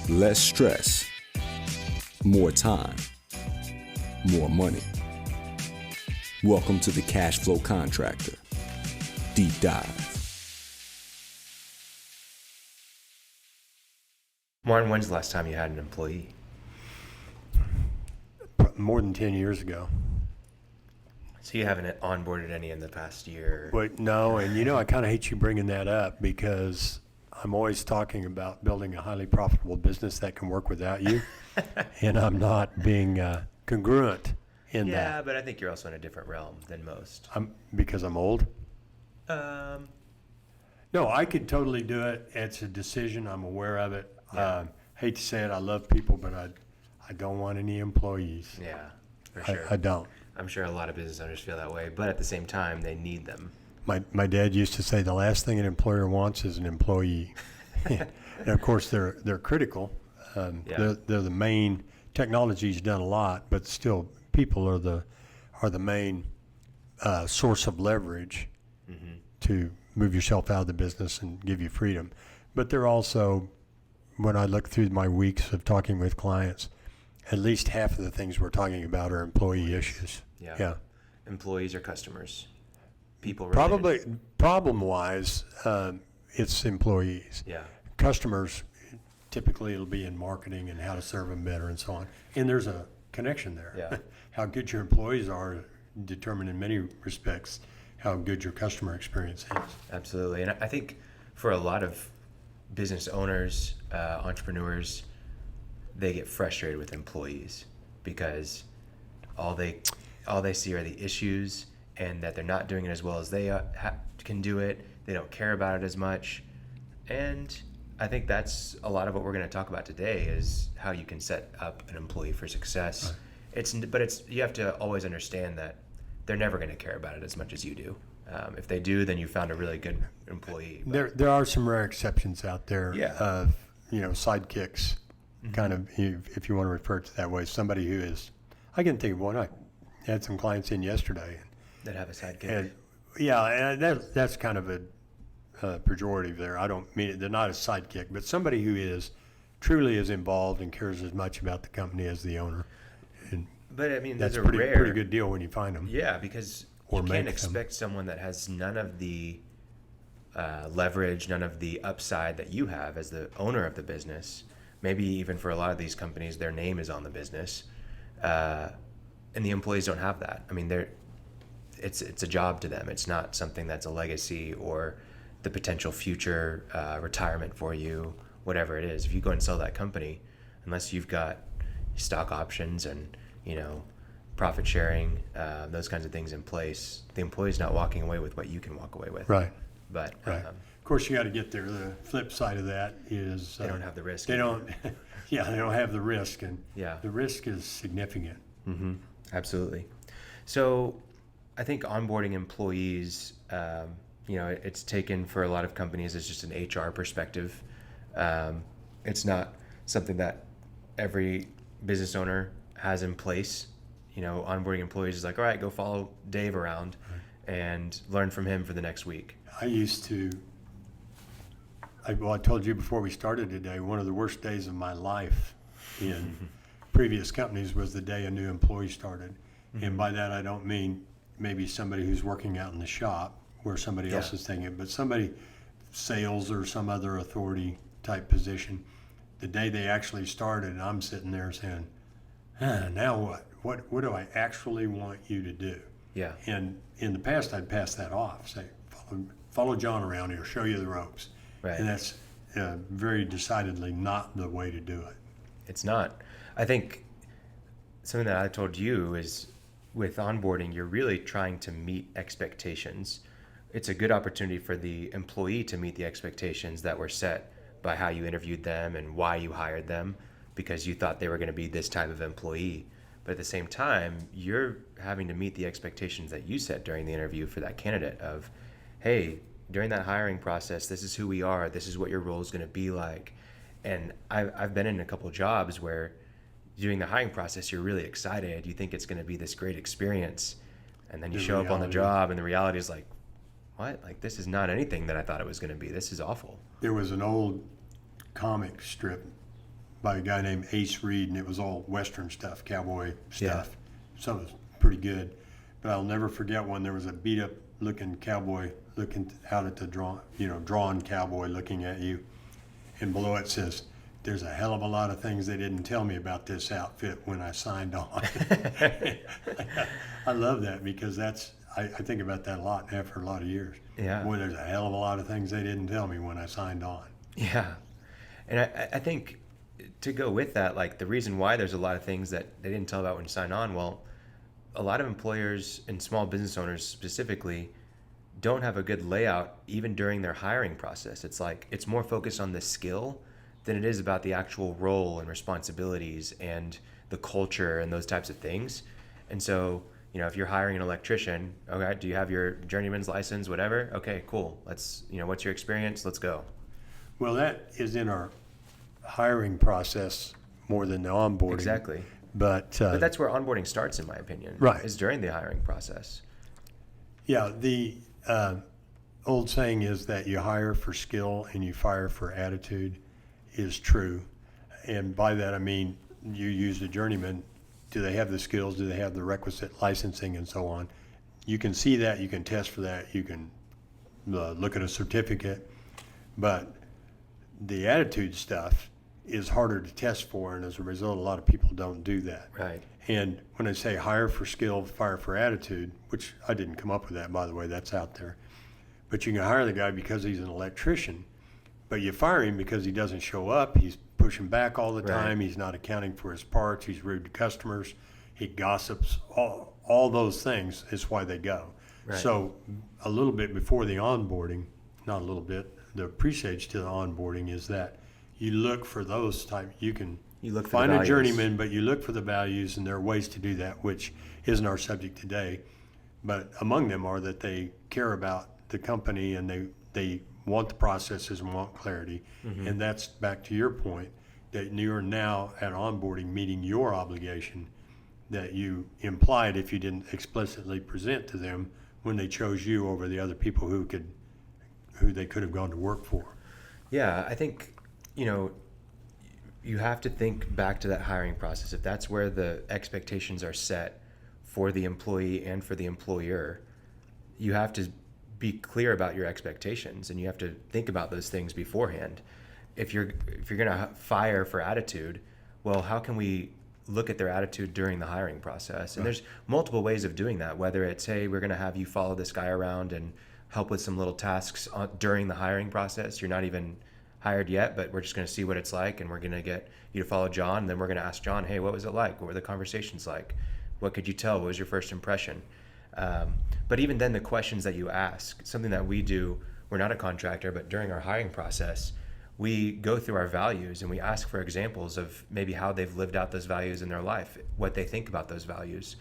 Less stress, more time, more money. Welcome to the Cash Flow Contractor Deep Dive. Martin, when's the last time you had an employee? More than 10 years ago. So you haven't onboarded any in the past year? But no, and I kind of hate you bringing that up because I'm always talking about building a highly profitable business that can work without you, and I'm not being congruent in that. Yeah, but I think you're also in a different realm than most. Because I'm old? Um, No, I could totally do it. It's a decision. I'm aware of it. Yeah. Hate to say it, I love people, but I don't want any employees. yeah, for sure. I don't. I'm sure a lot of business owners feel that way, but at the same time, they need them. My dad used to say the last thing an employer wants is an employee. And of course, they're critical. Yeah. They're the main. Technology's done a lot, but still, people are the main source of leverage to move yourself out of the business and give you freedom. But they're also, when I look through my weeks of talking with clients, at least half of the things we're talking about are employee issues. Yeah. Employees or customers? People related? Probably, problem-wise, it's employees. Yeah. Customers, typically it'll be in marketing and how to serve them better and so on. And there's a connection there. Yeah. How good your employees are determine in many respects how good your customer experience is. Absolutely. And I think for a lot of business owners, entrepreneurs, they get frustrated with employees because all they see are the issues and that they're not doing it as well as they can do it. They don't care about it as much. And I think that's a lot of what we're going to talk about today is how you can set up an employee for success. Right. You have to always understand that they're never going to care about it as much as you do. If they do, then you found a really good employee. There are some rare exceptions out there of sidekicks, kind of, if you want to refer to it that way. Somebody who is, I can think of one. I had some clients in yesterday that have a sidekick. And that's kind of a pejorative there. I don't mean it. They're not a sidekick, but somebody who is truly is involved and cares as much about the company as the owner. But I mean, that's those a are rare. pretty good deal when you find them. Yeah, because you can't expect someone that has none of the leverage, none of the upside that you have as the owner of the business. Maybe even for a lot of these companies, their name is on the business, and the employees don't have that. I mean, it's a job to them. It's not something that's a legacy or the potential future retirement for you, whatever it is. If you go and sell that company, unless you've got stock options and profit sharing, those kinds of things in place, the employee's not walking away with what you can walk away with. Right. But right. Of course, you got to get there. The flip side of that is they don't have the risk. They don't. Yeah, they don't have the risk, and yeah, the risk is significant. Mm-hmm. Absolutely. So, I think onboarding employees, it's taken for a lot of companies as just an HR perspective. It's not something that every business owner has in place. Onboarding employees is like, all right, go follow Dave around and learn from him for the next week. I told you before we started today, one of the worst days of my life in previous companies was the day a new employee started. Mm-hmm. And by that, I don't mean maybe somebody who's working out in the shop where somebody else is taking it, but somebody, sales or some other authority type position. The day they actually started, I'm sitting there saying, now what? What do I actually want you to do? Yeah. And in the past, I'd pass that off, say, follow John around here, show you the ropes. Right. And that's very decidedly not the way to do it. It's not. I think something that I told you is with onboarding, you're really trying to meet expectations. It's a good opportunity for the employee to meet the expectations that were set by how you interviewed them and why you hired them, because you thought they were going to be this type of employee. But at the same time, you're having to meet the expectations that you set during the interview for that candidate of, hey, during that hiring process, this is who we are. This is what your role is going to be like. And I've been in a couple of jobs where during the hiring process, you're really excited. You think it's going to be this great experience. And then you show up on the job and the reality is like, what? Like, this is not anything that I thought it was going to be. This is awful. There was an old comic strip by a guy named Ace Reed, and it was all Western stuff, cowboy Yeah. stuff. Some was pretty good. But I'll never forget one. There was a beat up looking cowboy looking out at the drawn cowboy looking at you. And below it says, "There's a hell of a lot of things they didn't tell me about this outfit when I signed on." I love that because I think about that a lot after a lot of years. Yeah. Boy, there's a hell of a lot of things they didn't tell me when I signed on. Yeah. And I think to go with that, like the reason why there's a lot of things that they didn't tell about when you sign on, well, a lot of employers and small business owners specifically don't have a good layout even during their hiring process. It's like it's more focused on the skill than it is about the actual role and responsibilities and the culture and those types of things. And so, if you're hiring an electrician, okay, do you have your journeyman's license, whatever? Okay, cool. Let's, what's your experience? Let's go. Well, that is in our hiring process more than the onboarding. Exactly. But that's where onboarding starts, in my opinion. Right. Is during the hiring process. yeah, the old saying is that you hire for skill and you fire for attitude is true. And by that I mean you use the journeyman. Do they have the skills? Do they have the requisite licensing and so on? You can see that. You can test for that. You can look at a certificate. But the attitude stuff is harder to test for, and as a result, a lot of people don't do that. Right. And when I say hire for skill, fire for attitude, which I didn't come up with that, by the way, that's out there. But you can hire the guy because he's an electrician, but you fire him because he doesn't show up. He's pushing back all the time. He's not accounting for his parts. He's rude to customers. He gossips. All those things is why they go. Right. So a little bit before the onboarding, not a little bit, the pre-stage to the onboarding is that you look for those type. You look for find the a values. journeyman, but you look for the values, and there are ways to do that, which isn't our subject today. But among them are that they care about the company and they want the processes and want clarity. Mm-hmm. And that's back to your point that you're now at onboarding meeting your obligation that you implied if you didn't explicitly present to them when they chose you over the other people who they could have gone to work for. Yeah, I think, you have to think back to that hiring process. If that's where the expectations are set for the employee and for the employer, you have to be clear about your expectations and you have to think about those things beforehand. If you're going to fire for attitude, well, how can we look at their attitude during the hiring process? And there's multiple ways of doing that, whether it's, hey, we're going to have you follow this guy around and help with some little tasks during the hiring process. You're not even hired yet, but we're just going to see what it's like, and we're going to get you to follow John, and then we're going to ask John, hey, what was it like? What were the conversations like? What could you tell? What was your first impression? But even then, the questions that you ask, something that we do, we're not a contractor, but during our hiring process, we go through our values and we ask for examples of maybe how they've lived out those values in their life, what they think about those values.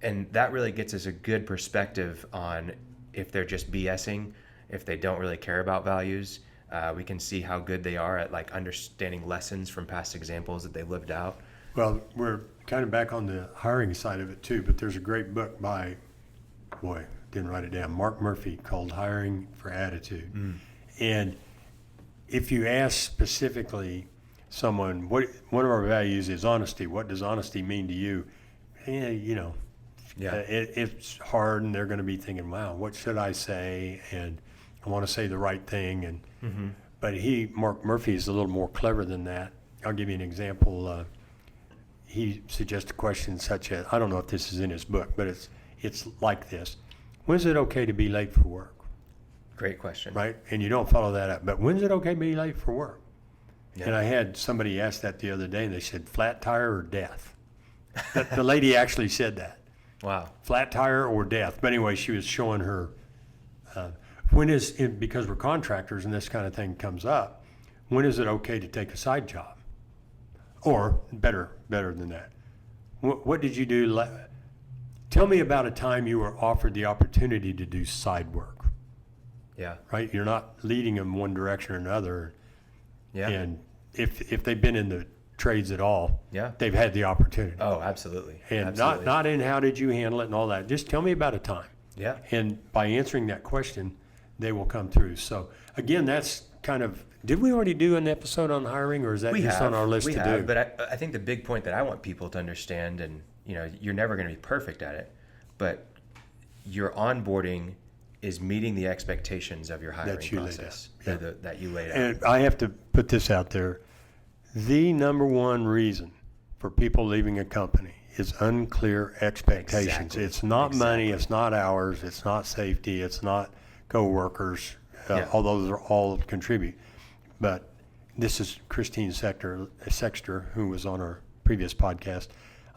And that really gets us a good perspective on if they're just BSing, if they don't really care about values. We can see how good they are at like understanding lessons from past examples that they've lived out. Well, we're kind of back on the hiring side of it too, but there's a great book by, didn't write it down, Mark Murphy called Hiring for Attitude. And if you ask specifically someone, one of our values is honesty. What does honesty mean to you? It's hard, and they're going to be thinking, wow, what should I say? And I want to say the right thing. And but Mark Murphy is a little more clever than that. I'll give you an example. He suggests a question such as, I don't know if this is in his book, but it's like this. When's it okay to be late for work? Great question. Right? And you don't follow that up. But when's it okay to be late for work? Yeah. And I had somebody ask that the other day, and they said, flat tire or death? The lady actually said that. Wow. Flat tire or death. But anyway, she was showing her, because we're contractors and this kind of thing comes up, when is it okay to take a side job? Or better than that, what did you do? Tell me about a time you were offered the opportunity to do side work. Yeah. Right? You're not leading them one direction or another. Yeah. And if they've been in the trades at all, Yeah. they've had the opportunity. Oh, absolutely. And Absolutely. not in how did you handle it and all that. Just tell me about a time. Yeah. And by answering that question, they will come through. So again, that's kind of, did we already do an episode on hiring, or is that just on our list to do? But I think the big point that I want people to understand, and you're never going to be perfect at it, but your onboarding is meeting the expectations of your hiring process that you laid out. And I have to put this out there. The number one reason for people leaving a company is unclear expectations. Exactly. It's not money, it's not hours, it's not safety, it's not coworkers, although those are all contribute. But this is Christine Sexter, who was on our previous podcast.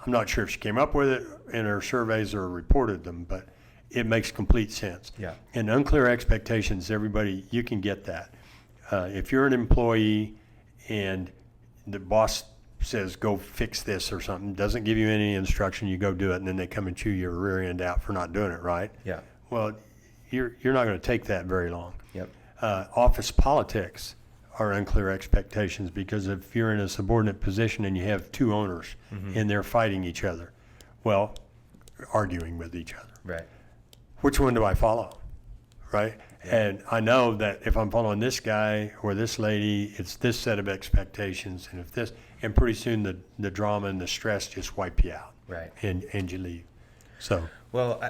I'm not sure if she came up with it in her surveys or reported them, but it makes complete sense. Yeah. And unclear expectations, everybody, you can get that. If you're an employee and the boss says, go fix this or something, doesn't give you any instruction, you go do it, and then they come and chew your rear end out for not doing it right. Yeah. Well, you're not going to take that very long. Yep. Office politics are unclear expectations, because if you're in a subordinate position and you have two owners and they're fighting each other, well, arguing with each other. Right. Which one do I follow? Right? Yeah. And I know that if I'm following this guy or this lady, it's this set of expectations, and if this, and pretty soon the drama and the stress just wipe you out. Right. And you leave. So. Well,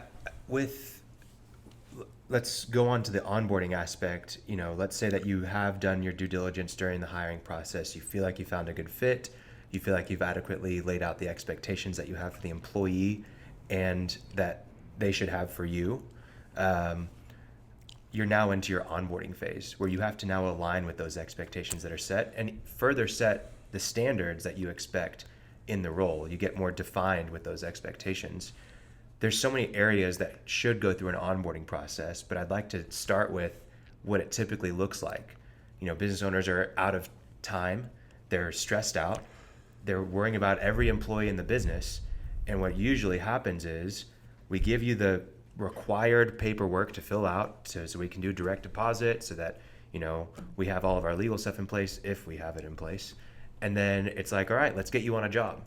let's go on to the onboarding aspect. Let's say that you have done your due diligence during the hiring process. You feel like you found a good fit. You feel like you've adequately laid out the expectations that you have for the employee and that they should have for you. You're now into your onboarding phase, where you have to now align with those expectations that are set and further set the standards that you expect in the role. You get more defined with those expectations. There's so many areas that should go through an onboarding process, but I'd like to start with what it typically looks like. Business owners are out of time, they're stressed out, they're worrying about every employee in the business, and what usually happens is we give you the required paperwork to fill out so we can do direct deposit, so that we have all of our legal stuff in place, if we have it in place. And then it's like, all right, let's get you on a job,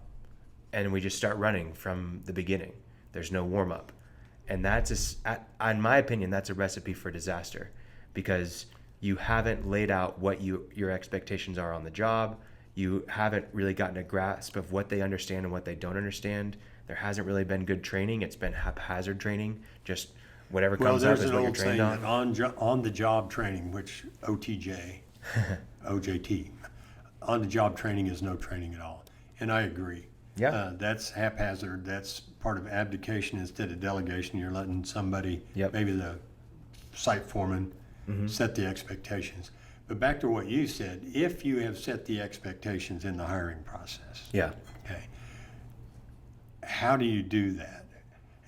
and we just start running from the beginning. There's no warm up, and in my opinion, that's a recipe for disaster, because you haven't laid out what your expectations are on the job. You haven't really gotten a grasp of what they understand and what they don't understand. There hasn't really been good training. It's been haphazard training, just whatever comes up is what you're trained on. On the job training, which OTJ, OJT, on the job training is no training at all, and I agree. Yeah, that's haphazard. That's part of abdication instead of delegation. You're letting somebody, maybe the site foreman, set the expectations. But back to what you said, if you have set the expectations in the hiring process, okay, how do you do that?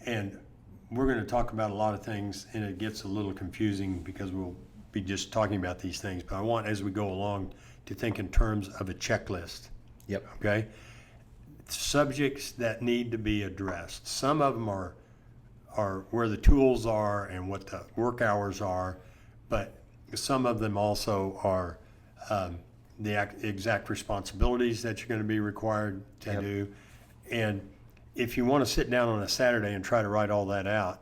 And we're going to talk about a lot of things, and it gets a little confusing because we'll be just talking about these things. But I want, as we go along, to think in terms of a checklist. Yep. Okay? Subjects that need to be addressed. Some of them are where the tools are and what the work hours are, but some of them also are the exact responsibilities that you're going to be required to do. And if you want to sit down on a Saturday and try to write all that out,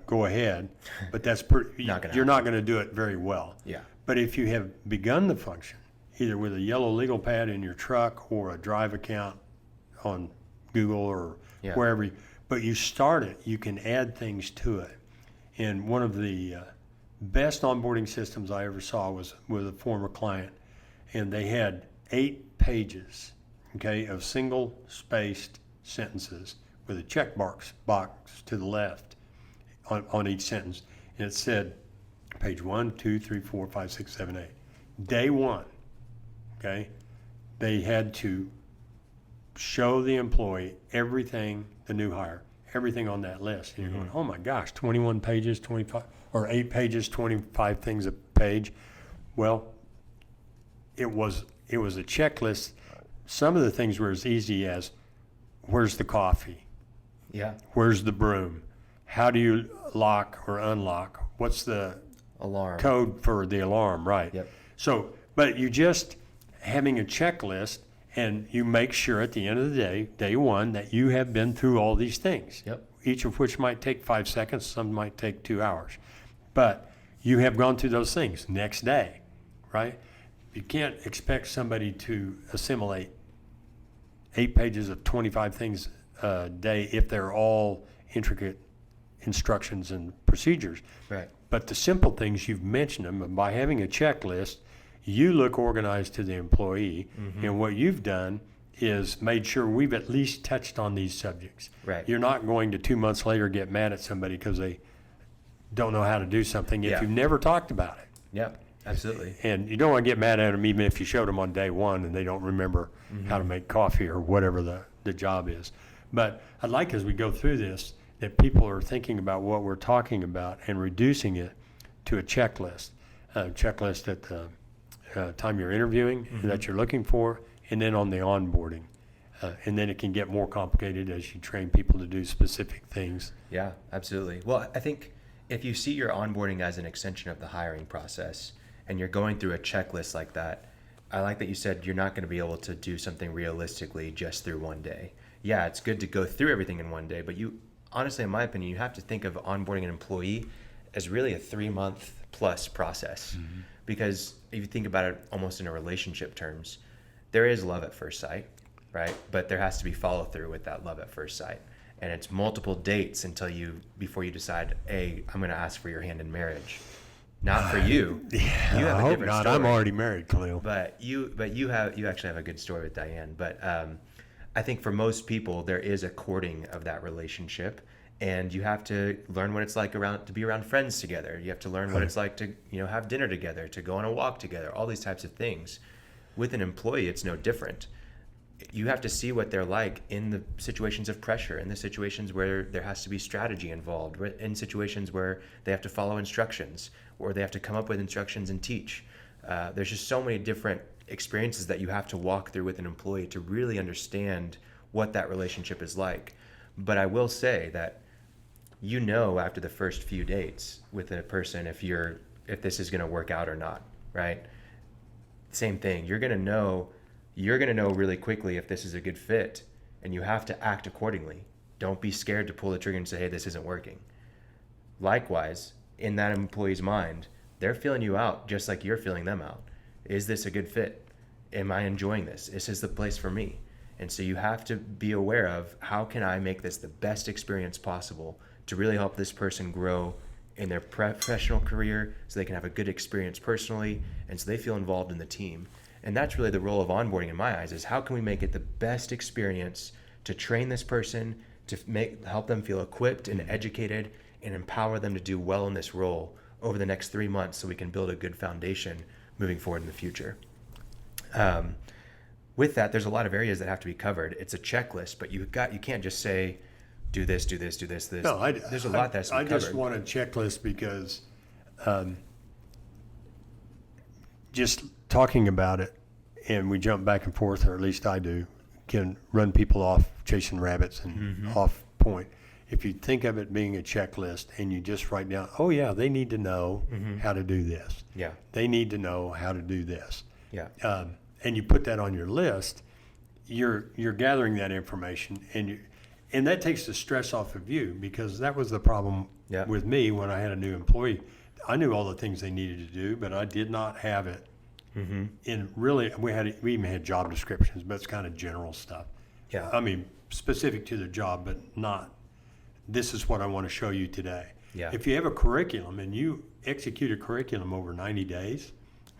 go ahead. But that's you're not going to do it very well. Yeah. But if you have begun the function, either with a yellow legal pad in your truck or a Drive account on Google or wherever, but you start it, you can add things to it. And one of the best onboarding systems I ever saw was with a former client, and they had 8 pages, of single-spaced sentences with a check box to the left on each sentence, and it said page 1, 2, 3, 4, 5, 6, 7, 8. Day one, they had to show the employee everything, the new hire, everything on that list. And you're going, oh my gosh, 21 pages, 25, or 8 pages, 25 things a page. Well, it was a checklist. Some of the things were as easy as, where's the coffee? Yeah. Where's the broom? How do you lock or unlock? What's the alarm code for the alarm? Right. Yep. So, but you just having a checklist, and you make sure at the end of the day one, that you have been through all these things. Yep. Each of which might take 5 seconds, some might take 2 hours. But you have gone through those things. Next day, right? You can't expect somebody to assimilate 8 pages of 25 things a day if they're all intricate instructions and procedures. Right. But the simple things, you've mentioned them, and by having a checklist, you look organized to the employee, and what you've done is made sure we've at least touched on these subjects. Right. You're not going to 2 months later get mad at somebody because they don't know how to do something if Yeah. you've never talked about it. Yep. Absolutely. And you don't want to get mad at them even if you showed them on day one and they don't remember how to make coffee or whatever the job is. But I'd like, as we go through this, that people are thinking about what we're talking about and reducing it to a checklist at the time you're interviewing that you're looking for, and then on the onboarding. And then it can get more complicated as you train people to do specific things. Yeah, absolutely. Well, I think if you see your onboarding as an extension of the hiring process and you're going through a checklist like that, I like that you said you're not going to be able to do something realistically just through one day. Yeah, it's good to go through everything in one day, but you honestly, in my opinion, you have to think of onboarding an employee as really a 3-month plus process. Because if you think about it almost in a relationship terms, there is love at first sight, right? But there has to be follow through with that love at first sight. And it's multiple dates before you decide, hey, I'm going to ask for your hand in marriage. Not for you. Yeah, You have I a hope different not. story. I'm already married, Khalil. But you actually have a good story with Diane. But I think for most people, there is a courting of that relationship, and you have to learn what it's like to be around friends together. You have to learn what it's like to have dinner together, to go on a walk together, all these types of things. With an employee, it's no different. You have to see what they're like in the situations of pressure, in the situations where there has to be strategy involved, in situations where they have to follow instructions, or they have to come up with instructions and teach. There's just so many different experiences that you have to walk through with an employee to really understand what that relationship is like. But I will say that after the first few dates with a person if this is going to work out or not, right? Same thing. You're going to know really quickly if this is a good fit, and you have to act accordingly. Don't be scared to pull the trigger and say, hey, this isn't working. Likewise, in that employee's mind, they're feeling you out just like you're feeling them out. Is this a good fit? Am I enjoying this? Is this the place for me? And so you have to be aware of, how can I make this the best experience possible to really help this person grow in their professional career, so they can have a good experience personally, and so they feel involved in the team. And that's really the role of onboarding in my eyes, is how can we make it the best experience to train this person, to help them feel equipped and educated, and empower them to do well in this role over the next 3 months, so we can build a good foundation moving forward in the future. With that, there's a lot of areas that have to be covered. It's a checklist, but you can't just say, do this, do this, do this, this. No, there's a lot that has to be covered. I just want a checklist because just talking about it, and we jump back and forth, or at least I do, can run people off chasing rabbits and off point. If you think of it being a checklist and you just write down, oh yeah, they need to know how to do this. Yeah. They need to know how to do this. Yeah. And you put that on your list, you're gathering that information, and that takes the stress off of you, because that was the problem with me when I had a new employee. I knew all the things they needed to do, but I did not have it. And really, we even had job descriptions, but it's kind of general stuff. Yeah. I mean, specific to the job, but not, this is what I want to show you today. Yeah. If you have a curriculum and you execute a curriculum over 90 days,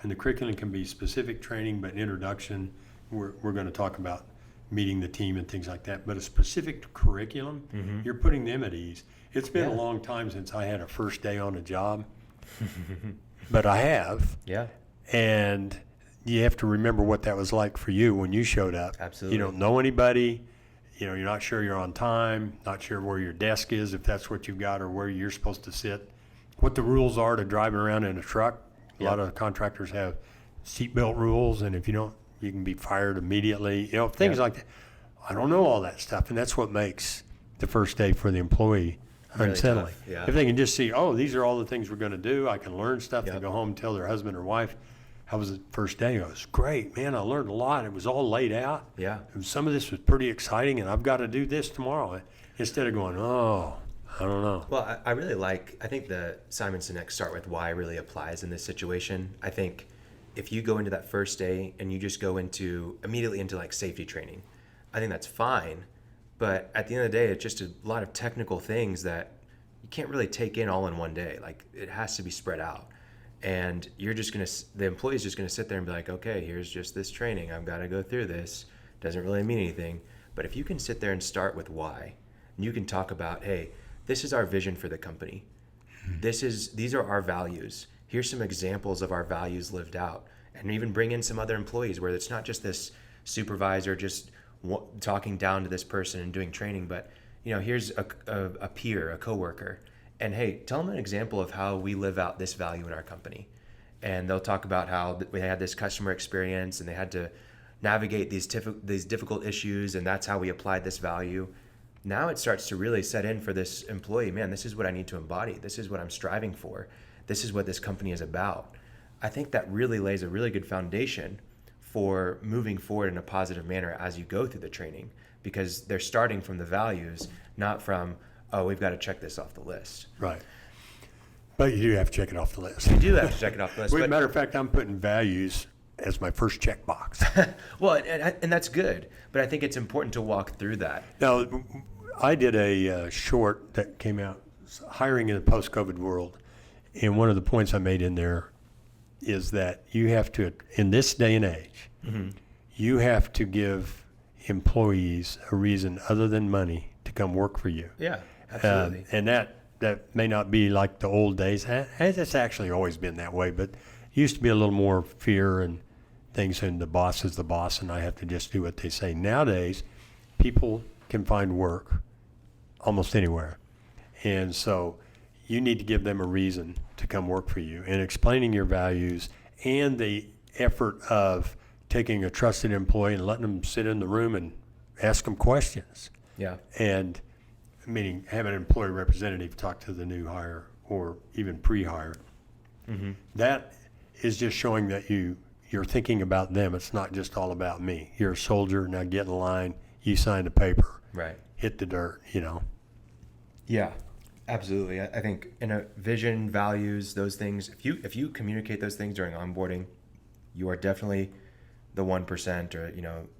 and the curriculum can be specific training, but introduction, we're going to talk about meeting the team and things like that, but a specific curriculum, you're putting them at ease. It's been a long time since I had a first day on a job, but I have. Yeah. And you have to remember what that was like for you when you showed up. Absolutely. You don't know anybody. You're not sure you're on time, not sure where your desk is, if that's what you've got, or where you're supposed to sit, what the rules are to driving around in a truck. A lot of contractors have seatbelt rules, and if you don't, you can be fired immediately. Things like that. I don't know all that stuff, and that's what makes the first day for the employee Really unsettling. tough, yeah. If they can just see, oh, these are all the things we're going to do, I can learn stuff, they go home and tell their husband or wife, how was the first day? It was great, man, I learned a lot. It was all laid out. Yeah. And some of this was pretty exciting, and I've got to do this tomorrow. Instead of going, oh, I don't know. Well, I think the Simon Sinek start with why really applies in this situation. I think if you go into that first day and you just go immediately into like safety training, I think that's fine. But at the end of the day, it's just a lot of technical things that you can't really take in all in one day. Like, it has to be spread out. And the employee's just going to sit there and be like, okay, here's just this training. I've got to go through this. Doesn't really mean anything. But if you can sit there and start with why, and you can talk about, hey, this is our vision for the company. These are our values. Here's some examples of our values lived out. And even bring in some other employees where it's not just this supervisor just talking down to this person and doing training, but here's a peer, a coworker, and hey, tell them an example of how we live out this value in our company. And they'll talk about how we had this customer experience and they had to navigate these difficult issues, and that's how we applied this value. Now it starts to really set in for this employee, man, this is what I need to embody. This is what I'm striving for. This is what this company is about. I think that really lays a really good foundation for moving forward in a positive manner as you go through the training, because they're starting from the values, not from, oh, we've got to check this off the list. Right. But you do have to check it off the list. You do have to check it off the list. As a matter of fact, I'm putting values as my first checkbox. Well, and that's good, but I think it's important to walk through that. Now, I did a short that came out, hiring in the post-COVID world, and one of the points I made in there is that you have to, in this day and age, you have to give employees a reason other than money to come work for you. Yeah, absolutely. And that may not be like the old days. It's actually always been that way, but it used to be a little more fear and things, and the boss is the boss, and I have to just do what they say. Nowadays, people can find work almost anywhere. And so you need to give them a reason to come work for you, and explaining your values and the effort of taking a trusted employee and letting them sit in the room and ask them questions. Yeah. And meaning have an employee representative talk to the new hire or even pre-hire. That is just showing that you're thinking about them. It's not just all about me. You're a soldier, now get in line, you signed a paper. Right. Hit the dirt, Yeah, absolutely. I think in a vision, values, those things, if you communicate those things during onboarding, you are definitely the 1% or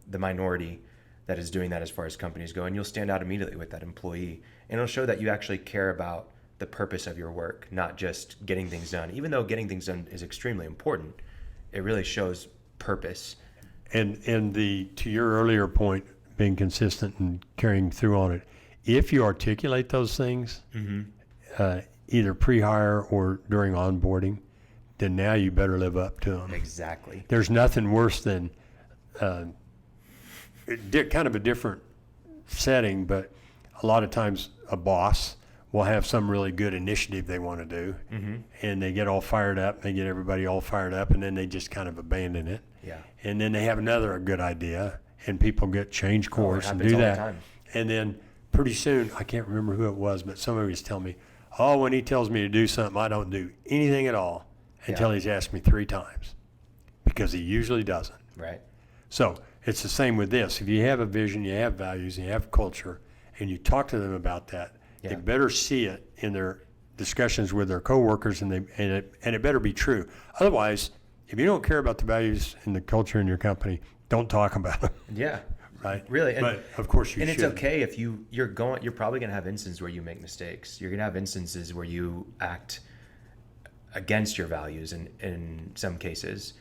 the minority that is doing that as far as companies go, and you'll stand out immediately with that employee, and it'll show that you actually care about the purpose of your work, not just getting things done. Even though getting things done is extremely important, it really shows purpose. And to your earlier point, being consistent and carrying through on it, if you articulate those things, either pre-hire or during onboarding, then now you better live up to them. Exactly. There's nothing worse than kind of a different setting, but a lot of times a boss will have some really good initiative they want to do, and they get all fired up, they get everybody all fired up, and then they just kind of abandon it. Yeah. And then they have another good idea, and people get change course and do all that. the time. And then pretty soon, I can't remember who it was, but somebody was telling me, oh, when he tells me to do something, I don't do anything at all until he's asked me 3 times, because he usually doesn't. Right. So it's the same with this. If you have a vision, you have values, you have culture, and you talk to them about that, they better see it in their discussions with their coworkers, and it better be true. Otherwise, if you don't care about the values and the culture in your company, don't talk about them. Yeah. Right. Really. And, but of course you should. And it's okay if you're probably going to have instances where you make mistakes. You're going to have instances where you act against your values in some cases.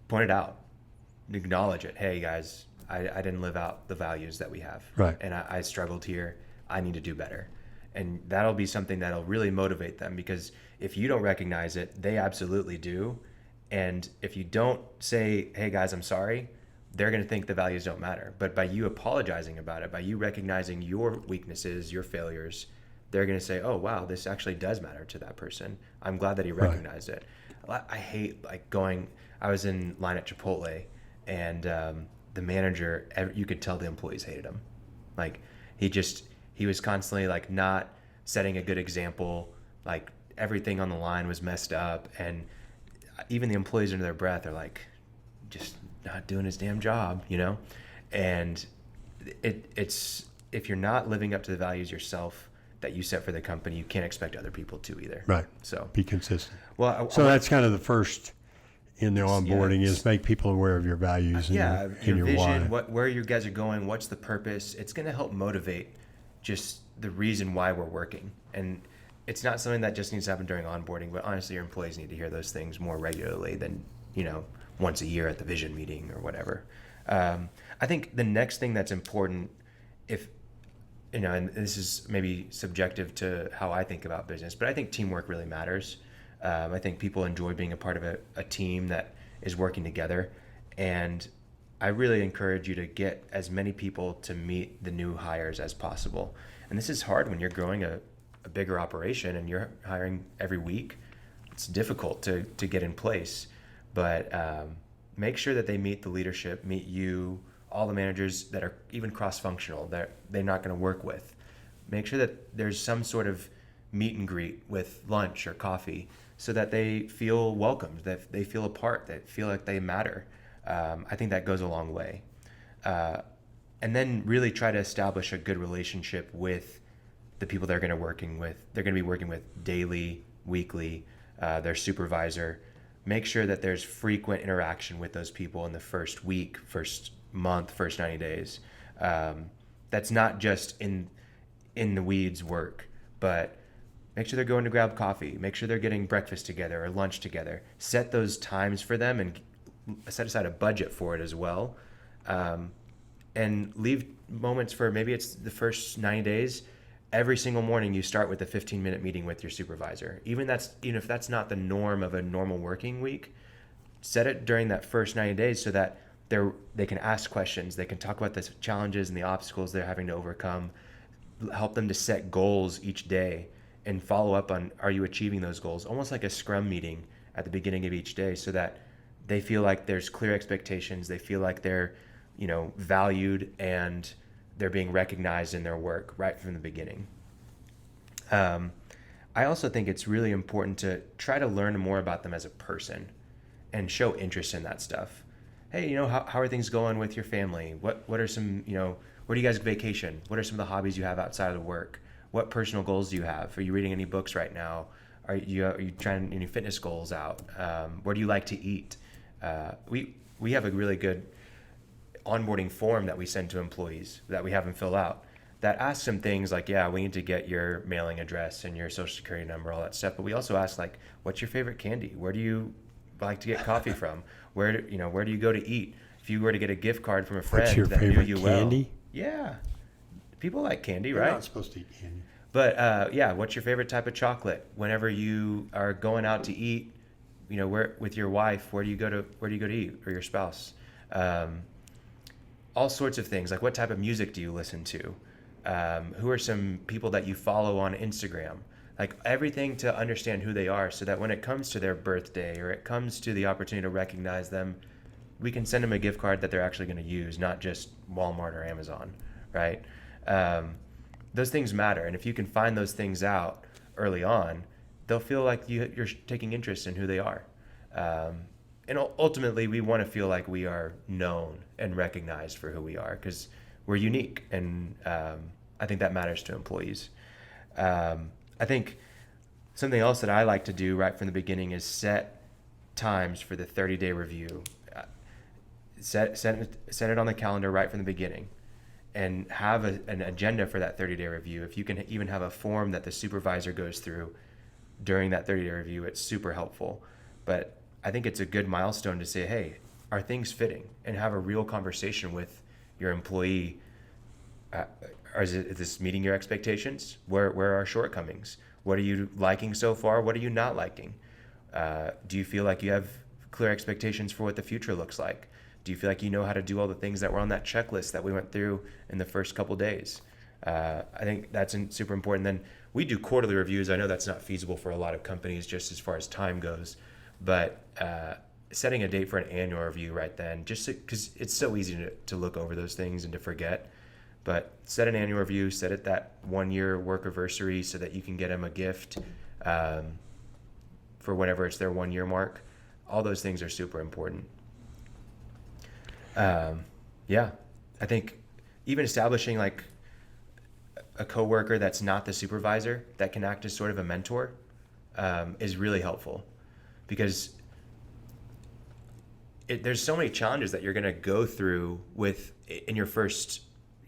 Point it out. Acknowledge it. Hey guys, I didn't live out the values that we have. Right. And I struggled here. I need to do better. And that'll be something that'll really motivate them, because if you don't recognize it, they absolutely do. And if you don't say, hey guys, I'm sorry, they're going to think the values don't matter. But by you apologizing about it, by you recognizing your weaknesses, your failures, they're going to say, oh, wow, this actually does matter to that person. I'm glad that he recognized it. I hate I was in line at Chipotle, and the manager, you could tell the employees hated him. Like he was constantly like not setting a good example. Like everything on the line was messed up. And even the employees under their breath are like, just not doing his damn job, and it's if you're not living up to the values yourself that you set for the company, you can't expect other people to either. Right. So be consistent. Well, so that's kind of the first in the onboarding is make people aware of your values and your your vision, why. where you guys are going, what's the purpose. It's going to help motivate just the reason why we're working. And it's not something that just needs to happen during onboarding, but honestly, your employees need to hear those things more regularly than, once a year at the vision meeting or whatever. I think the next thing that's important, and this is maybe subjective to how I think about business, but I think teamwork really matters. I think people enjoy being a part of a team that is working together. And I really encourage you to get as many people to meet the new hires as possible. And this is hard when you're growing a bigger operation and you're hiring every week. It's difficult to get in place, but make sure that they meet the leadership, meet you, all the managers that are even cross-functional that they're not going to work with. Make sure that there's some sort of meet and greet with lunch or coffee so that they feel welcomed, that they feel a part, that feel like they matter. I think that goes a long way. And then really try to establish a good relationship with the people they're going to be working with daily, weekly, their supervisor. Make sure that there's frequent interaction with those people in the first week, first month, first 90 days. That's not just in the weeds work, but make sure they're going to grab coffee, make sure they're getting breakfast together or lunch together. Set those times for them and set aside a budget for it as well. And leave moments for, maybe it's the first 90 days. Every single morning you start with a 15-minute meeting with your supervisor. Even if that's not the norm of a normal working week, set it during that first 90 days so that they can ask questions, they can talk about the challenges and the obstacles they're having to overcome, help them to set goals each day and follow up on, are you achieving those goals? Almost like a scrum meeting at the beginning of each day so that they feel like there's clear expectations, they feel like they're valued and they're being recognized in their work right from the beginning. I also think it's really important to try to learn more about them as a person and show interest in that stuff. Hey, how are things going with your family? What are some, where do you guys vacation? What are some of the hobbies you have outside of work? What personal goals do you have? Are you reading any books right now? Are you trying any fitness goals out? Where do you like to eat? We have a really good onboarding form that we send to employees that we have them fill out that asks them things like, we need to get your mailing address and your social security number, all that stuff. But we also ask, like, what's your favorite candy? Where do you like to get coffee from? Where do you go to eat? If you were to get a gift card from a friend that knew you well. Candy? Yeah. People like candy, You're right? not supposed to eat candy. But what's your favorite type of chocolate? Whenever you are going out to eat, where with your wife, where do you go to eat, or your spouse? All sorts of things, like what type of music do you listen to? Who are some people that you follow on Instagram? Like everything to understand who they are so that when it comes to their birthday or it comes to the opportunity to recognize them, we can send them a gift card that they're actually going to use, not just Walmart or Amazon, right? Those things matter. And if you can find those things out early on, they'll feel like you're taking interest in who they are. And ultimately, we want to feel like we are known and recognized for who we are because we're unique. And I think that matters to employees. I think something else that I like to do right from the beginning is set times for the 30-day review. Set it on the calendar right from the beginning and have an agenda for that 30-day review. If you can even have a form that the supervisor goes through during that 30-day review, it's super helpful. But I think it's a good milestone to say, hey, are things fitting? And have a real conversation with your employee. Is this meeting your expectations? Where are our shortcomings? What are you liking so far? What are you not liking? Do you feel like you have clear expectations for what the future looks like? Do you feel like you know how to do all the things that were on that checklist that we went through in the first couple days? I think that's super important. Then we do quarterly reviews. I know that's not feasible for a lot of companies just as far as time goes, but setting a date for an annual review right then, just because it's so easy to look over those things and to forget. But set an annual review, set it that 1-year work anniversary so that you can get them a gift for whenever it's their 1-year mark. All those things are super important. I think even establishing like a coworker that's not the supervisor that can act as sort of a mentor is really helpful, because there's so many challenges that you're going to go through in your first,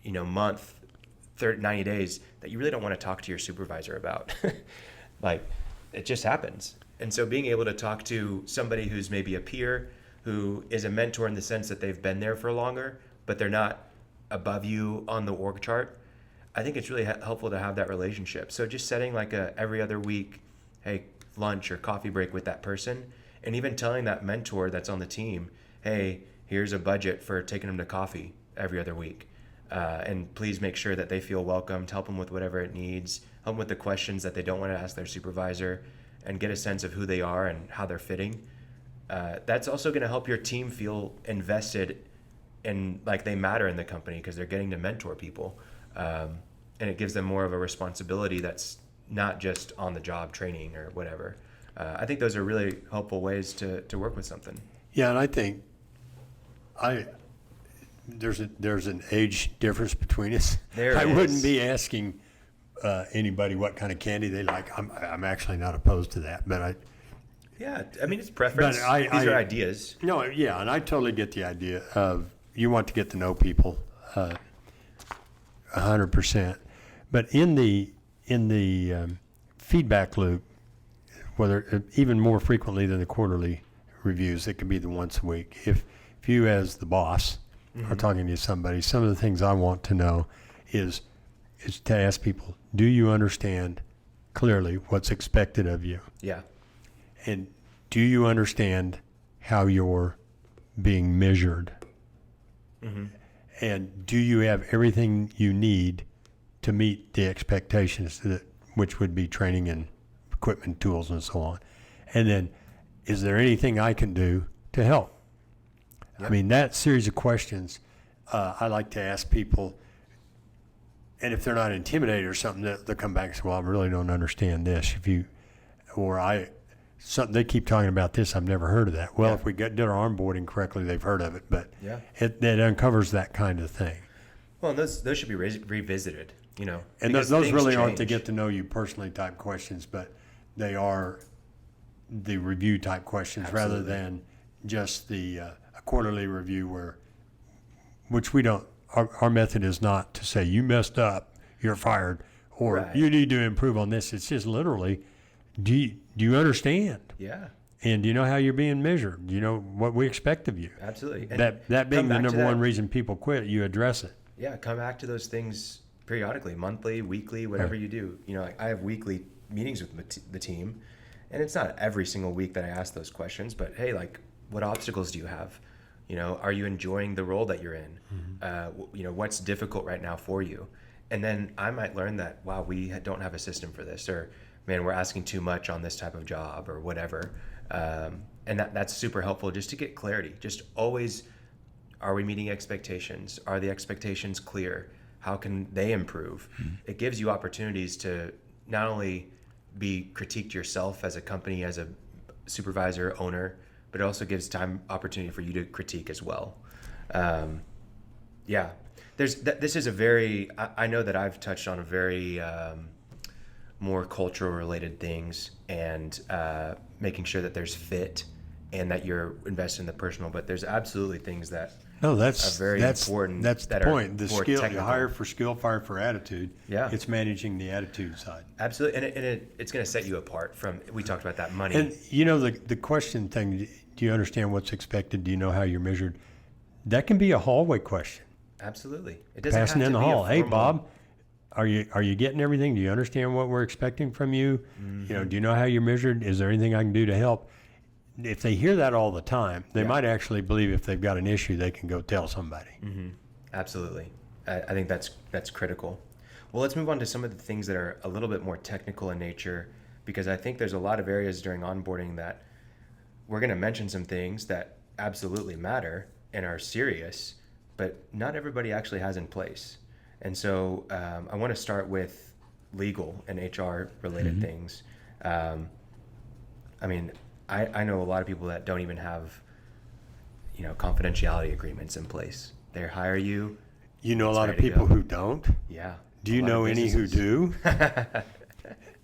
month, 90 days that you really don't want to talk to your supervisor about. Like, it just happens. And so being able to talk to somebody who's maybe a peer, who is a mentor in the sense that they've been there for longer, but they're not above you on the org chart, I think it's really helpful to have that relationship. So just setting like a every other week, hey, lunch or coffee break with that person, and even telling that mentor that's on the team, hey, here's a budget for taking them to coffee every other week. And please make sure that they feel welcomed, help them with whatever it needs, help them with the questions that they don't want to ask their supervisor, and get a sense of who they are and how they're fitting. That's also going to help your team feel invested and like they matter in the company because they're getting to mentor people. And it gives them more of a responsibility that's not just on the job training or whatever. I think those are really helpful ways to work with something. Yeah, and I think there's an age difference between us. I wouldn't be asking anybody what kind of candy they like. I'm actually not opposed to that, but it's preference. But these are ideas. No, yeah, and I totally get the idea of you want to get to know people 100%. But in the feedback loop, whether even more frequently than the quarterly reviews, it could be the once a week. If you as the boss are talking to somebody, some of the things I want to know is to ask people, do you understand clearly what's expected of you? Yeah. And do you understand how you're being measured? Mm-hmm. And do you have everything you need to meet the expectations, which would be training and equipment, tools, and so on? And then, is there anything I can do to help? Yep. I mean, that series of questions, I like to ask people, and if they're not intimidated or something, they'll come back and say, well, I really don't understand this. They keep talking about this, I've never heard of that. Well, if we did our onboarding correctly, they've heard of it, but it uncovers that kind of thing. Well, those should be revisited, And those really aren't the get to know you personally type questions, but they are the review type questions. Absolutely. Rather than just the a quarterly review which we don't, our method is not to say you messed up, you're fired, or you need to improve on this. It's just literally, do you understand? Yeah. And do you know how you're being measured? Do you know what we expect of you? Absolutely. And that being the number one reason people quit, you address it. Yeah, come back to those things periodically, monthly, weekly, whatever you do. I have weekly meetings with the team, and it's not every single week that I ask those questions, but hey, like, what obstacles do you have? Are you enjoying the role that you're in? Mm-hmm. What's difficult right now for you? And then I might learn that, wow, we don't have a system for this, or man, we're asking too much on this type of job or whatever. And that's super helpful just to get clarity. Just always, are we meeting expectations? Are the expectations clear? How can they improve? Mm-hmm. It gives you opportunities to not only be critiqued yourself as a company, as a supervisor, owner, but it also gives opportunity for you to critique as well. This is a very, I know that I've touched on a very more cultural related things and making sure that there's fit and that you're invested in the personal, but there's absolutely things that are very important. That's the point. The skill, technical. You hire for skill, fire for attitude. Yeah. It's managing the attitude side. Absolutely. And it's going to set you apart from, we talked about that money. And the question thing, do you understand what's expected? Do you know how you're measured? That can be a hallway question. Absolutely. It doesn't Passing have in to the be hall. Hey, Bob, are you getting everything? Do you understand what we're expecting from you? Mm-hmm. Do you know how you're measured? Is there anything I can do to help? If they hear that all the time, they might actually believe if they've got an issue, they can go tell somebody. Mm-hmm. Absolutely. I think that's critical. Well, let's move on to some of the things that are a little bit more technical in nature, because I think there's a lot of areas during onboarding that we're going to mention some things that absolutely matter and are serious, but not everybody actually has in place. And so I want to start with legal and HR related things. I know a lot of people that don't even have, confidentiality agreements in place. They hire you. You know a lot of people who don't? Yeah. Do you know any who do?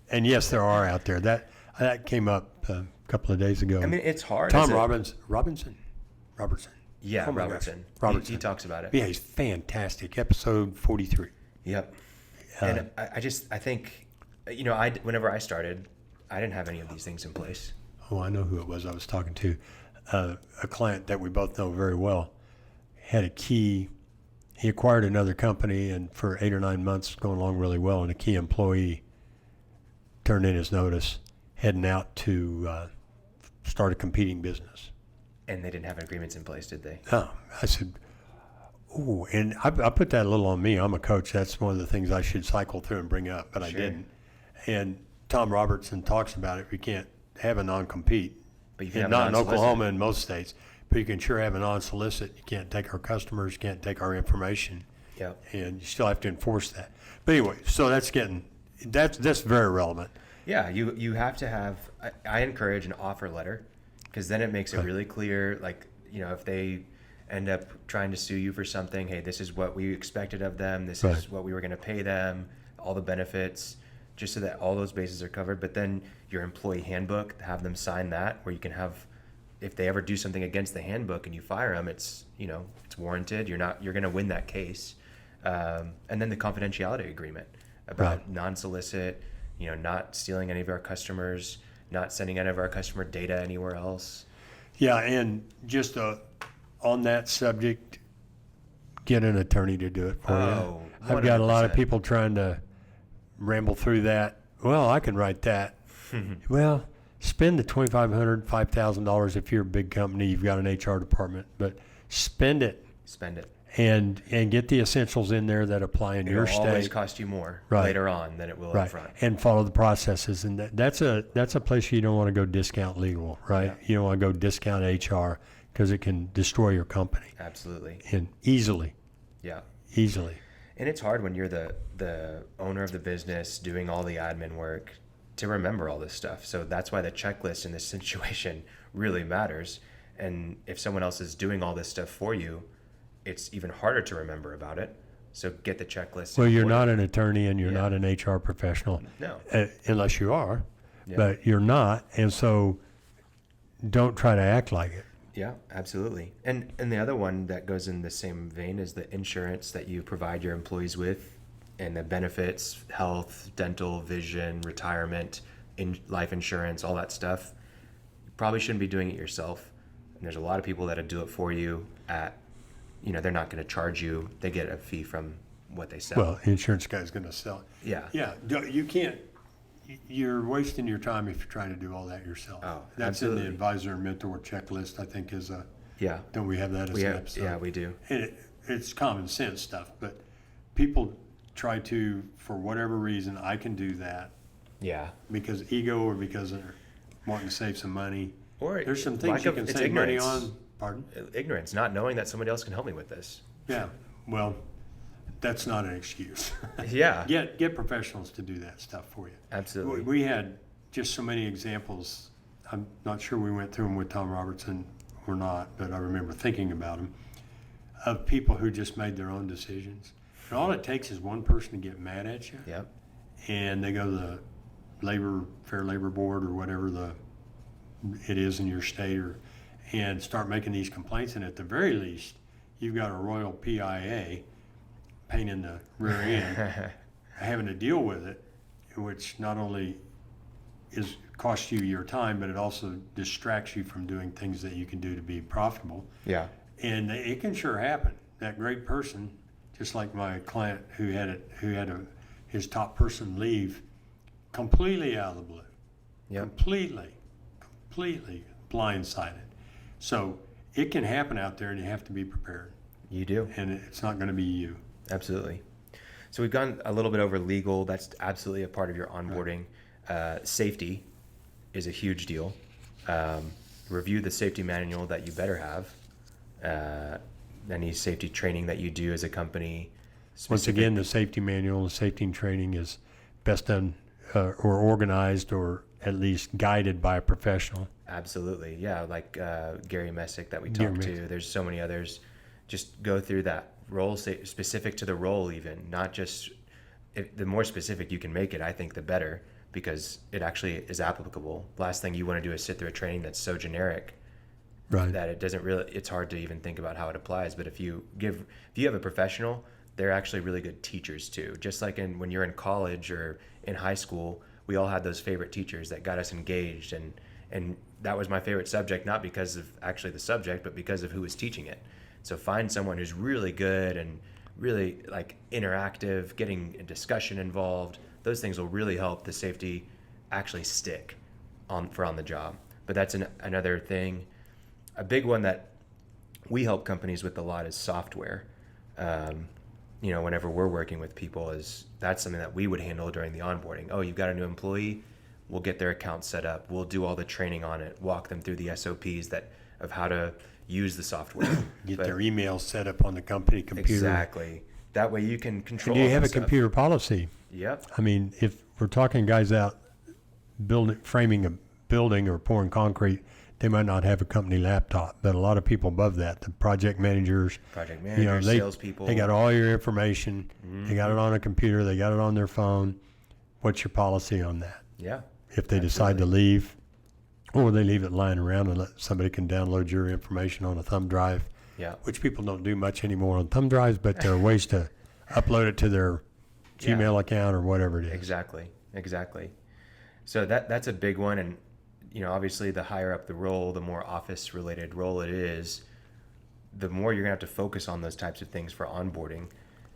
And yes, there are out there. That came up a couple of days ago. I mean, it's hard. Tom Robinson. Robertson. Yeah, Oh my gosh. Robertson. Robertson. He talks about it. Yeah, he's fantastic. Episode 43. Yep. And I think, whenever I started, I didn't have any of these things in place. Oh, I know who it was I was talking to. A client that we both know very well had a key. He acquired another company, and for 8 or 9 months, going along really well, and a key employee turned in his notice, heading out to start a competing business. And they didn't have agreements in place, did they? Oh, I said, oh, and I put that a little on me. I'm a coach. That's one of the things I should cycle through and bring up, but I didn't. And Tom Robertson talks about it. We can't have a non-compete. But you can have not in non-solicit. Oklahoma and most states, but you can sure have a non-solicit. You can't take our customers, you can't take our information, Yep. and you still have to enforce that. But anyway, so that's very relevant. Yeah, you have to have, I encourage an offer letter, because then it makes it really clear, like, if they end up trying to sue you for something, hey, this is what we expected of them, this is what we were going to pay them, all the benefits, just so that all those bases are covered. But then your employee handbook, have them sign that, where you can have, if they ever do something against the handbook and you fire them, it's warranted. You're going to win that case. And then the confidentiality agreement about non-solicit, not stealing any of our customers, not sending any of our customer data anywhere else. Yeah, and just on that subject, get an attorney to do it for you. I've got a lot of people trying to ramble through that. Well, I can write that. Well, spend the $2,500, $5,000 if you're a big company, you've got an HR department, but spend it. Spend it. And get the essentials in there that apply in your state. It'll always cost you more later on than it will up front. And follow the processes. And that's a place you don't want to go discount legal, right? Yeah. You don't want to go discount HR because it can destroy your company. Absolutely. And easily. Yeah. Easily. And it's hard when you're the owner of the business doing all the admin work to remember all this stuff. So that's why the checklist in this situation really matters. And if someone else is doing all this stuff for you, it's even harder to remember about it. So get the checklist. Well, you're not an attorney and you're not an HR professional. No. Unless you are. Yeah. But you're not. And so don't try to act like it. Yeah, absolutely. And the other one that goes in the same vein is the insurance that you provide your employees with, and the benefits, health, dental, vision, retirement, life insurance, all that stuff. You probably shouldn't be doing it yourself. And there's a lot of people that'll do it for you they're not going to charge you. They get a fee from what they sell. Well, the insurance guy's going to sell it. Yeah. Yeah. You can't. You're wasting your time if you're trying to do all that yourself. Oh, that's absolutely. in the advisor and mentor checklist, I think, is a. Yeah. Don't we have that as an episode? Yeah, we do. And it's common sense stuff, but people try to, for whatever reason, I can do that Yeah. because ego or because they're wanting to save some money. Or There's some things you can it's save money ignorance. on. Pardon? Ignorance, not knowing that somebody else can help me with this. Yeah. Well, that's not an excuse. Yeah. Get professionals to do that stuff for you. Absolutely. We had just so many examples. I'm not sure we went through them with Tom Robertson or not, but I remember thinking about them, of people who just made their own decisions. And all it takes is one person to get mad at you, Yep. and they go to the Fair Labor Board or whatever it is in your state, and start making these complaints. And at the very least, you've got a royal PIA, pain in the rear end, having to deal with it, which not only costs you your time, but it also distracts you from doing things that you can do to be profitable. Yeah. And it can sure happen. That great person, just like my client who had his top person leave completely out of the blue. Yep. Completely blindsided. So it can happen out there, and you have to be prepared. You do. And it's not going to be you. Absolutely. So we've gone a little bit over legal. That's absolutely a part of your onboarding. Safety is a huge deal. Review the safety manual that you better have. Any safety training that you do as a company. Once again, the safety manual and safety training is best done or organized or at least guided by a professional. Absolutely. Yeah, like Gary Messick that we talked to. There's so many others. Just go through that role, specific to the role even, not just the more specific you can make it, I think the better, because it actually is applicable. Last thing you want to do is sit through a training that's so generic Right. that it doesn't really, it's hard to even think about how it applies. But if you have a professional, they're actually really good teachers too. Just like when you're in college or in high school, we all had those favorite teachers that got us engaged, and that was my favorite subject, not because of actually the subject, but because of who was teaching it. So find someone who's really good and really like interactive, getting a discussion involved. Those things will really help the safety actually stick on the job. But that's another thing. A big one that we help companies with a lot is software. Whenever we're working with people, that's something that we would handle during the onboarding. Oh, you've got a new employee, we'll get their account set up. We'll do all the training on it, walk them through the SOPs of how to use the software. Get their email set up on the company computer. Exactly. That way you can control. And do you have a stuff. computer policy? Yep. I mean, if we're talking guys out framing a building or pouring concrete, they might not have a company laptop, but a lot of people above that, the project managers, salespeople, they got all your information. Mm-hmm. They got it on a computer. They got it on their phone. What's your policy on that? Yeah. If they decide to leave, or they leave it lying around and somebody can download your information on a thumb drive, Yeah. which people don't do much anymore on thumb drives, but there are ways to upload it to their Gmail account or whatever it is. Exactly. So that's a big one. And, obviously the higher up the role, the more office related role it is, the more you're gonna have to focus on those types of things for onboarding.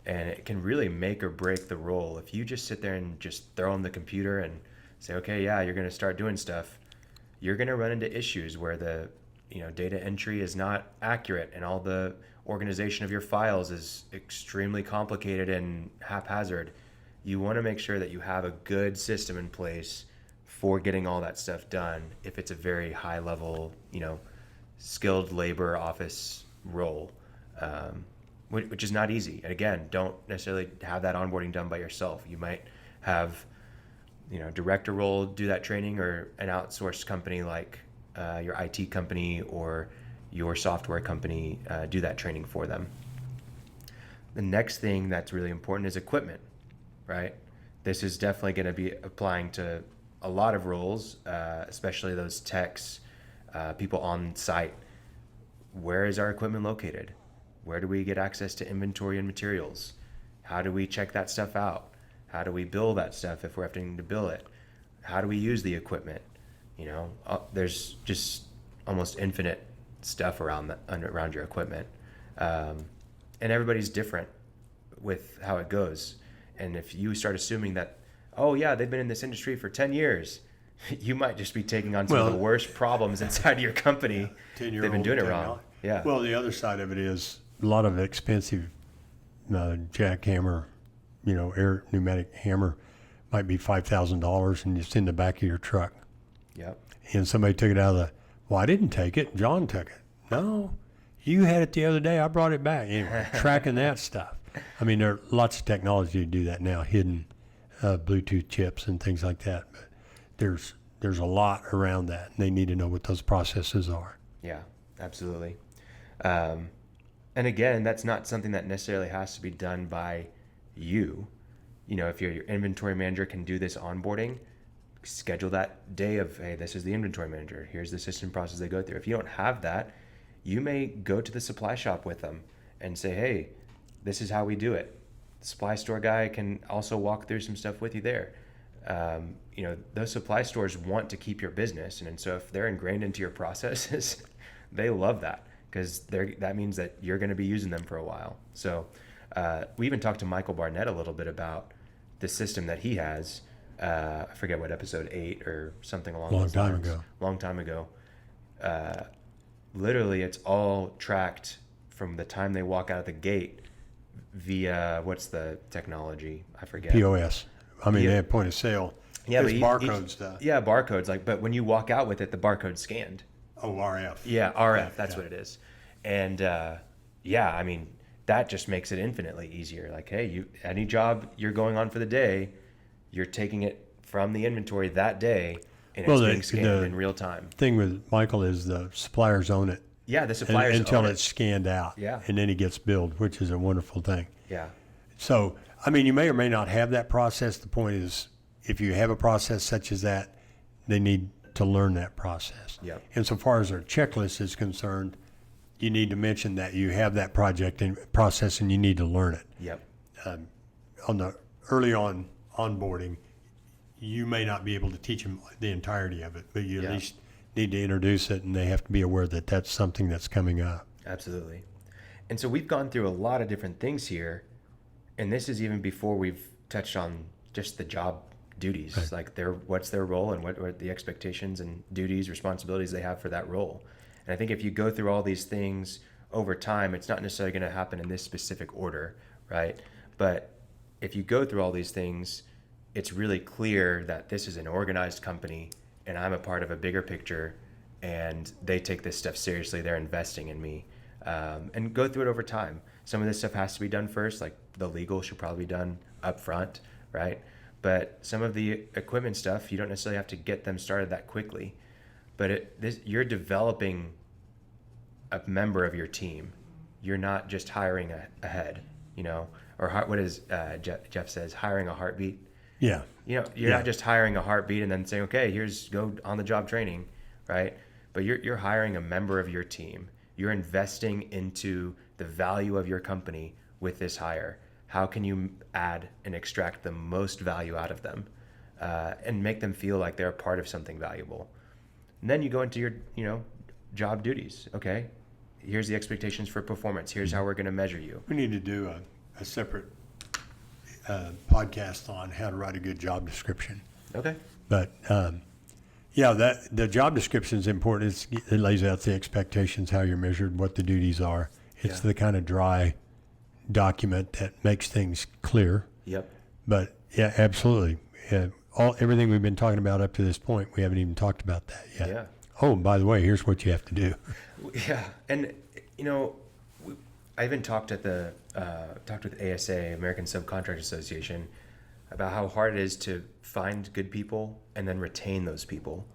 And it can really make or break the role. If you just sit there and just throw on the computer and say, okay, yeah, you're gonna start doing stuff, you're gonna run into issues where the data entry is not accurate and all the organization of your files is extremely complicated and haphazard. You want to make sure that you have a good system in place for getting all that stuff done if it's a very high level, skilled labor office role, which is not easy. And again, don't necessarily have that onboarding done by yourself. You might have, director role do that training, or an outsourced company like your IT company or your software company do that training for them. The next thing that's really important is equipment, right? This is definitely going to be applying to a lot of roles, especially those techs, people on site. Where is our equipment located? Where do we get access to inventory and materials? How do we check that stuff out? How do we bill that stuff if we're having to bill it? How do we use the equipment? There's just almost infinite stuff around your equipment. And everybody's different with how it goes. And if you start assuming that, oh yeah, they've been in this industry for 10 years, you might just be taking on some of the worst problems inside of your company. They've been doing it wrong. Yeah. Well, the other side of it is a lot of expensive jackhammer, air pneumatic hammer might be $5,000 and it's in the back of your truck. Yep. And somebody took it out of I didn't take it. John took it. No, you had it the other day. I brought it back. Anyway, tracking that stuff. I mean, there are lots of technology to do that now, hidden Bluetooth chips and things like that. But there's a lot around that, and they need to know what those processes are. Yeah, absolutely. And again, that's not something that necessarily has to be done by you. If your inventory manager can do this onboarding, schedule that day of, hey, this is the inventory manager. Here's the system process they go through. If you don't have that, you may go to the supply shop with them and say, hey, this is how we do it. The supply store guy can also walk through some stuff with you there. Those supply stores want to keep your business. And so if they're ingrained into your processes, they love that, because that means that you're going to be using them for a while. So we even talked to Michael Barnett a little bit about the system that he has. I forget what, episode 8 or something along those lines. Long time ago. Literally, it's all tracked from the time they walk out of the gate via, what's the technology? I forget. POS. I mean, they have point of sale. Yeah, but barcode stuff. Yeah, barcodes. But when you walk out with it, the barcode's scanned. Oh, RF. Yeah, RF. That's what it is. And I mean, that just makes it infinitely easier. Like, hey, any job you're going on for the day, you're taking it from the inventory that day, and it's being scanned in real time. Thing with Michael is the suppliers own it. Yeah, the suppliers until own it's scanned out. Yeah. And then he gets billed, which is a wonderful thing. Yeah. So, I mean, you may or may not have that process. The point is, if you have a process such as that, they need to learn that process. Yep. Insofar as our checklist is concerned, you need to mention that you have that project and process and you need to learn it. Yep. On the early on onboarding, you may not be able to teach them the entirety of it, but you at least need to introduce it, and they have to be aware that that's something that's coming up. Absolutely. And so we've gone through a lot of different things here, and this is even before we've touched on just the job duties, Right. like what's their role and what are the expectations and duties, responsibilities they have for that role. And I think if you go through all these things over time, it's not necessarily going to happen in this specific order, right? But if you go through all these things, it's really clear that this is an organized company and I'm a part of a bigger picture, and they take this stuff seriously. They're investing in me, and go through it over time. Some of this stuff has to be done first, like the legal should probably be done up front, right? But some of the equipment stuff, you don't necessarily have to get them started that quickly. But you're developing a member of your team. You're not just hiring a head, or what is Jeff says, hiring a heartbeat. Yeah. You're not just hiring a heartbeat and then saying, okay, go on the job training, right? But you're hiring a member of your team. You're investing into the value of your company with this hire. How can you add and extract the most value out of them, and make them feel like they're a part of something valuable? And then you go into your, job duties. Okay, here's the expectations for performance. Here's how we're going to measure you. We need to do a separate podcast on how to write a good job description. Okay. But that the job description is important. It lays out the expectations, how you're measured, what the duties are. It's the kind of dry document that makes things clear. Yep. But yeah, absolutely. Everything we've been talking about up to this point, we haven't even talked about that yet. Yeah. Oh, and by the way, here's what you have to do. Yeah, and I even talked with ASA, American Subcontract Association, about how hard it is to find good people and then retain those people.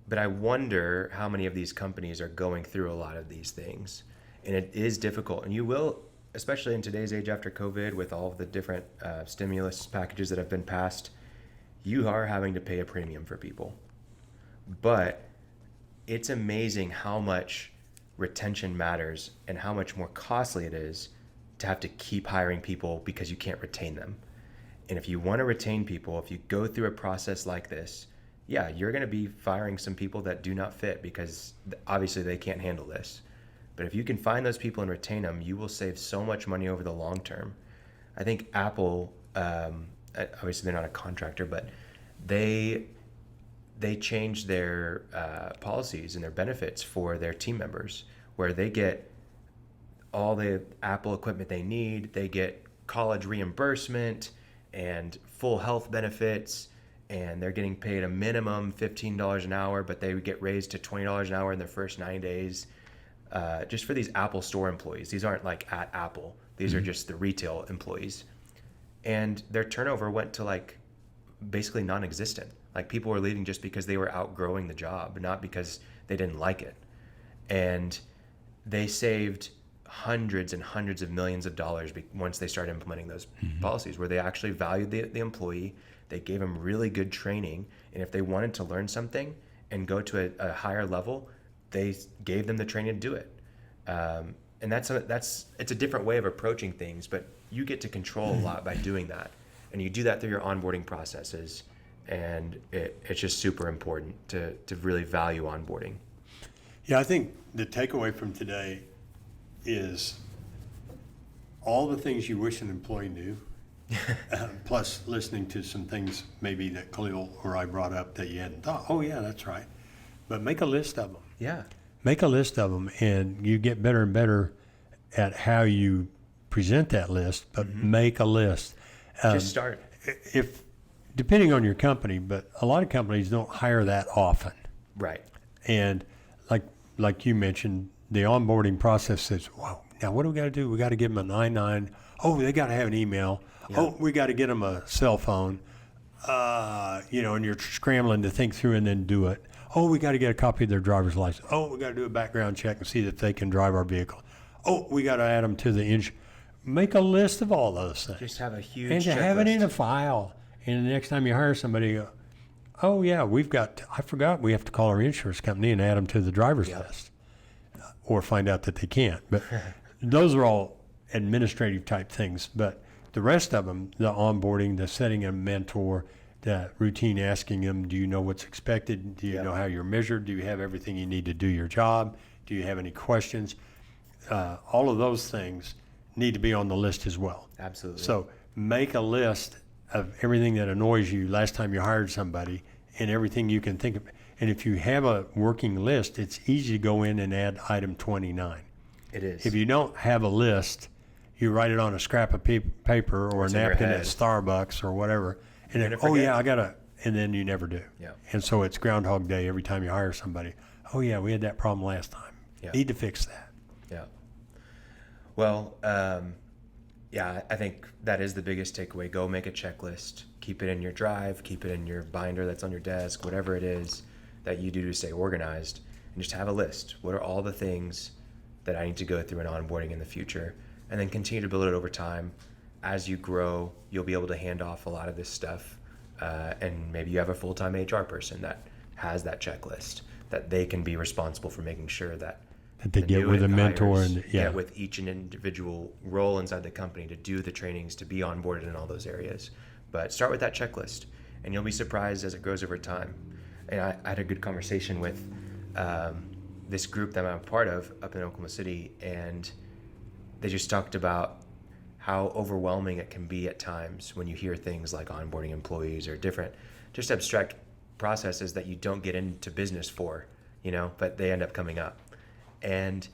But I wonder how many of these companies are going through a lot of these things, and it is difficult. And you will, especially in today's age after COVID, with all of the different stimulus packages that have been passed, you are having to pay a premium for people. But it's amazing how much retention matters and how much more costly it is to have to keep hiring people because you can't retain them. And if you want to retain people, if you go through a process like this, you're going to be firing some people that do not fit because obviously they can't handle this. But if you can find those people and retain them, you will save so much money over the long term. I think Apple, obviously they're not a contractor, but they changed their policies and their benefits for their team members, where they get all the Apple equipment they need. They get college reimbursement and full health benefits, and they're getting paid a minimum $15 an hour, but they would get raised to $20 an hour in their first 9 days. Just for these Apple store employees. These aren't like at Apple. These are just the retail employees. And their turnover went to basically non-existent. Like people were leaving just because they were outgrowing the job, not because they didn't like it. And they saved hundreds and hundreds of millions of dollars once they started implementing those policies, where they actually valued the employee. They gave them really good training. And if they wanted to learn something and go to a higher level, they gave them the training to do it. And it's a different way of approaching things, but you get to control a lot by doing that. And you do that through your onboarding processes. And it's just super important to really value onboarding. Yeah, I think the takeaway from today is all the things you wish an employee knew, plus listening to some things maybe that Khalil or I brought up that you hadn't thought. Oh, yeah, that's right. But make a list of them. Yeah. Make a list of them, and you get better and better at how you present that list, but make a list. Just start. Depending on your company, but a lot of companies don't hire that often. Right. And like you mentioned, the onboarding process says, wow, now what do we got to do? We got to give them a 9-9. Oh, they got to have an email. Yeah. Oh, we got to get them a cell phone. And you're scrambling to think through and then do it. Oh, we got to get a copy of their driver's license. Oh, we got to do a background check and see that they can drive our vehicle. Oh, we got to add them to the insurance. Make a list of all those things. Just have a huge and to checklist. have it in a file. And the next time you hire somebody, oh yeah, I forgot we have to call our insurance company and add them to the driver's list, or find out that they can't. But those are all administrative type things. But the rest of them, the onboarding, the setting a mentor, the routine asking them, do you know what's expected? Do you know how you're measured? Do you have everything you need to do your job? Do you have any questions? All of those things need to be on the list as well. Absolutely. So make a list of everything that annoys you last time you hired somebody and everything you can think of. And if you have a working list, it's easy to go in and add item 29. It is. If you don't have a list, you write it on a scrap of paper or a napkin at Starbucks or whatever, and then, oh yeah, I gotta, and then you never do. Yeah. And so it's Groundhog Day every time you hire somebody. Oh yeah, we had that problem last time. Yeah. Need to fix that. Yeah. Well, I think that is the biggest takeaway. Go make a checklist. Keep it in your drive. Keep it in your binder that's on your desk. Whatever it is that you do to stay organized, and just have a list. What are all the things that I need to go through in onboarding in the future? And then continue to build it over time. As you grow, you'll be able to hand off a lot of this stuff. And maybe you have a full-time HR person that has that checklist, that they can be responsible for making sure that they get with a mentor and get with each and individual role inside the company to do the trainings, to be onboarded in all those areas. But start with that checklist, and you'll be surprised as it grows over time. And I had a good conversation with this group that I'm a part of up in Oklahoma City, and they just talked about how overwhelming it can be at times when you hear things like onboarding employees or different, just abstract processes that you don't get into business for, but they end up coming up. And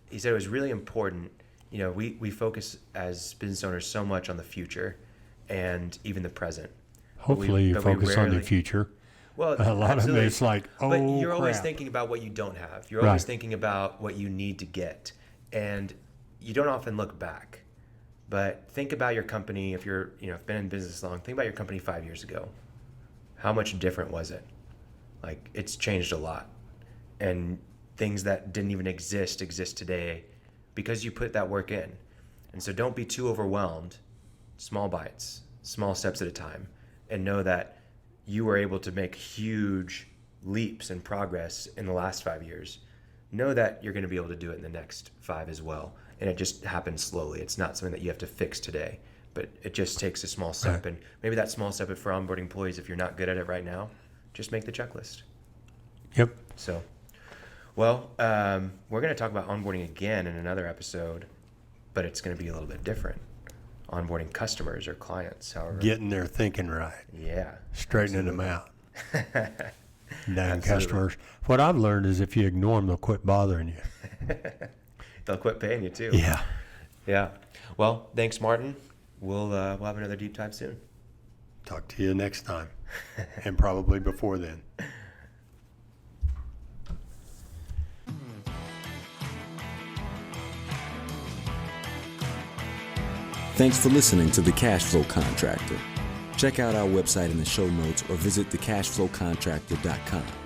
he said it was really important. We focus as business owners so much on the future and even the present. Hopefully you focus on the future. Well, a lot of it's like, but you're always thinking about what you don't have. You're always thinking about what you need to get. And you don't often look back. But think about your company. If you're, been in business long, think about your company 5 years ago. How much different was it? Like, it's changed a lot. And things that didn't even exist today because you put that work in. And so don't be too overwhelmed. Small bites, small steps at a time, and know that you were able to make huge leaps in progress in the last 5 years. Know that you're going to be able to do it in the next 5 as well. And it just happens slowly. It's not something that you have to fix today, but it just takes a small step. And maybe that small step for onboarding employees, if you're not good at it right now, just make the checklist. Yep. So, well, we're going to talk about onboarding again in another episode, but it's going to be a little bit different. Onboarding customers or clients, however. Getting their thinking right. Yeah. Straightening them out. Damn customers. What I've learned is if you ignore them, they'll quit bothering you. They'll quit paying you too. Yeah. Yeah. Well, thanks, Martin. We'll have another deep dive soon. Talk to you next time, and probably before then. Thanks for listening to The Cash Flow Contractor. Check out our website in the show notes or visit thecashflowcontractor.com.